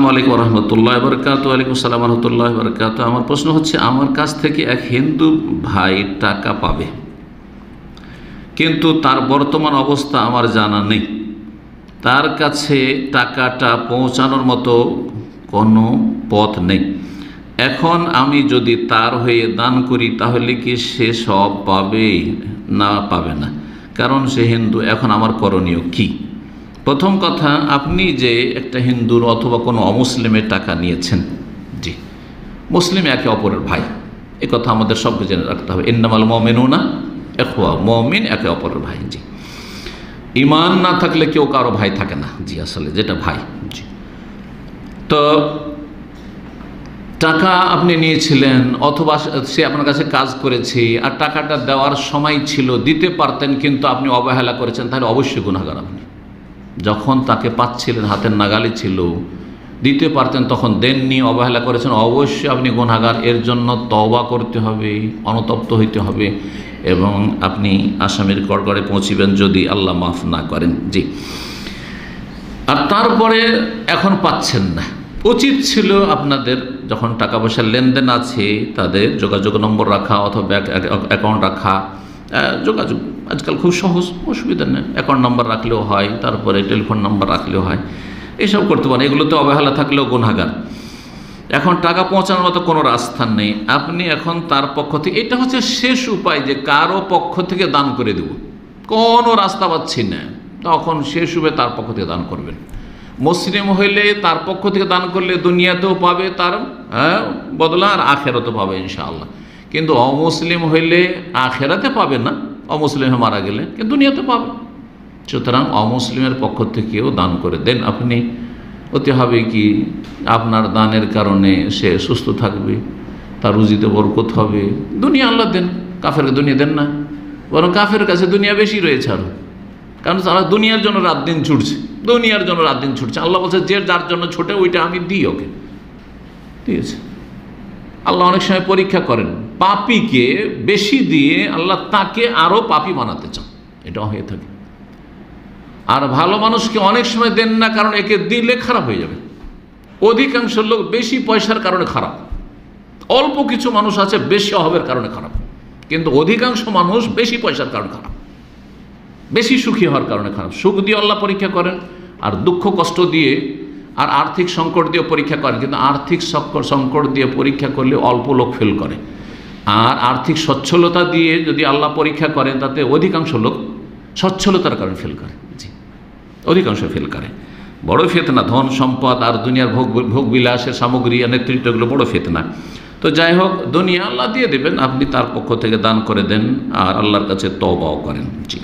আলাইকুম রহমতুল্লাহ বরকাত। ওয়ালাইকুম আসসালাম রহমতুল্লাহ বরকাত। আমার প্রশ্ন হচ্ছে, আমার কাছ থেকে এক হিন্দু ভাই টাকা পাবে, কিন্তু তার বর্তমান অবস্থা আমার জানা নেই। তার কাছে টাকাটা পৌঁছানোর মতো কোনো পথ নেই। এখন আমি যদি তার হয়ে দান করি তাহলে কি সে সব পাবে না পাবে না? কারণ সে হিন্দু। এখন আমার করণীয় কি? প্রথম কথা, আপনি যে একটা হিন্দুর অথবা কোনো অমুসলিমের টাকা নিয়েছেন, জি, মুসলিম একে অপরের ভাই, এ কথা আমাদের সবকে জেনে রাখতে হবে। ইন্নামাল মুমিনুনা ইখওয়া, মুমিন একে অপরের ভাই। জি, ঈমান না থাকলে কেউ কারো ভাই থাকে না। জি, আসলে যেটা ভাই। জি, তো টাকা আপনি নিয়েছিলেন অথবা সে আপনার কাছে কাজ করেছে আর টাকাটা দেওয়ার সময় ছিল, দিতে পারতেন কিন্তু আপনি অবহেলা করেছেন, তাহলে অবশ্যই গুনাহগার আপনি। যখন তাকে পাচ্ছিলেন, হাতের নাগালে ছিল, দিতে পারতেন, তখন দেননি, অবহেলা করেছেন, অবশ্যই আপনি গুনাহগার। এর জন্য তওবা করতে হবে, অনুতপ্ত হইতে হবে এবং আপনি আসামির কড়গড়ে পৌঁছিবেন যদি আল্লাহ মাফ না করেন। জি, আর তারপরে এখন পাচ্ছেন না, উচিত ছিল আপনাদের যখন টাকা পয়সার লেনদেন আছে তাদের যোগাযোগ নম্বর রাখা অথবা অ্যাকাউন্ট রাখা। যোগাযোগ আজকাল খুব সহজ, অসুবিধা নেই, অ্যাকাউন্ট নাম্বার রাখলেও হয়, তারপরে টেলিফোন নাম্বার রাখলেও হয়, এসব করতে পারেন। এগুলোতে অবহেলা থাকলেও গুনাহগার। এখন টাকা পৌঁছানোর মতো কোনো রাস্তা নেই, আপনি এখন তার পক্ষ থেকে, এটা হচ্ছে শেষ উপায় যে কারো পক্ষ থেকে দান করে দেব, কোনো রাস্তা পাচ্ছি না, তখন শেষ উপায় তার পক্ষ থেকে দান করবেন। মুসলিম হইলে তার পক্ষ থেকে দান করলে দুনিয়াতেও পাবে তার বদলা, আর আখেরাতেও পাবে ইনশাআল্লাহ। কিন্তু অমুসলিম হইলে আখেরাতে পাবে না, অমুসলিমে মারা গেলে, কিন্তু দুনিয়াতে পাবে। সুতরাং অমুসলিমের পক্ষ থেকেও দান করে দেন আপনি। ওতে হবে কি, আপনার দানের কারণে সে সুস্থ থাকবে, তার রুজিতে বরকত হবে। দুনিয়া আল্লাহ দেন, কাফেরকে দুনিয়া দেন না, বরং কাফের কাছে দুনিয়া বেশি রয়েছে আরও, কারণ তারা দুনিয়ার জন্য রাত দিন ছুটছে, দুনিয়ার জন্য রাত দিন ছুটছে। আল্লাহ বলছে যে যার জন্য ছোটে ওইটা আমি দিই ওকে, ঠিক আছে। আল্লাহ অনেক সময় পরীক্ষা করেন, পাপীকে বেশি দিয়ে আল্লাহ তাকে আরও পাপী বানাতে চান, এটা হয়ে থাকে। আর ভালো মানুষকে অনেক সময় দেন না, কারণ একে দিলে খারাপ হয়ে যাবে। অধিকাংশ লোক বেশি পয়সার কারণে খারাপ, অল্প কিছু মানুষ আছে বেশি অভাবের কারণে খারাপ, কিন্তু অধিকাংশ মানুষ বেশি পয়সার কারণে খারাপ, বেশি সুখী হওয়ার কারণে খারাপ। সুখ দিয়ে আল্লাহ পরীক্ষা করেন, আর দুঃখ কষ্ট দিয়ে আর আর্থিক সংকট দিয়ে পরীক্ষা করেন। কিন্তু আর্থিক সংকট দিয়ে পরীক্ষা করলে অল্প লোক ফেল করে, আর আর্থিক সচ্ছলতা দিয়ে যদি আল্লাহ পরীক্ষা করেন তাতে অধিকাংশ লোক সচ্ছলতার কারণে ফেল করে। জি, অধিকাংশ ফেল করে। বড় ফিতনা ধন সম্পদ আর দুনিয়ার ভোগ বিলাসের সামগ্রী আর নেতৃত্বগুলো বড় ফিতনা। তো যাই হোক, দুনিয়া আল্লাহ দিয়ে দেবেন, আপনি তার পক্ষ থেকে দান করে দেন আর আল্লাহর কাছে তওবাও করেন। জি।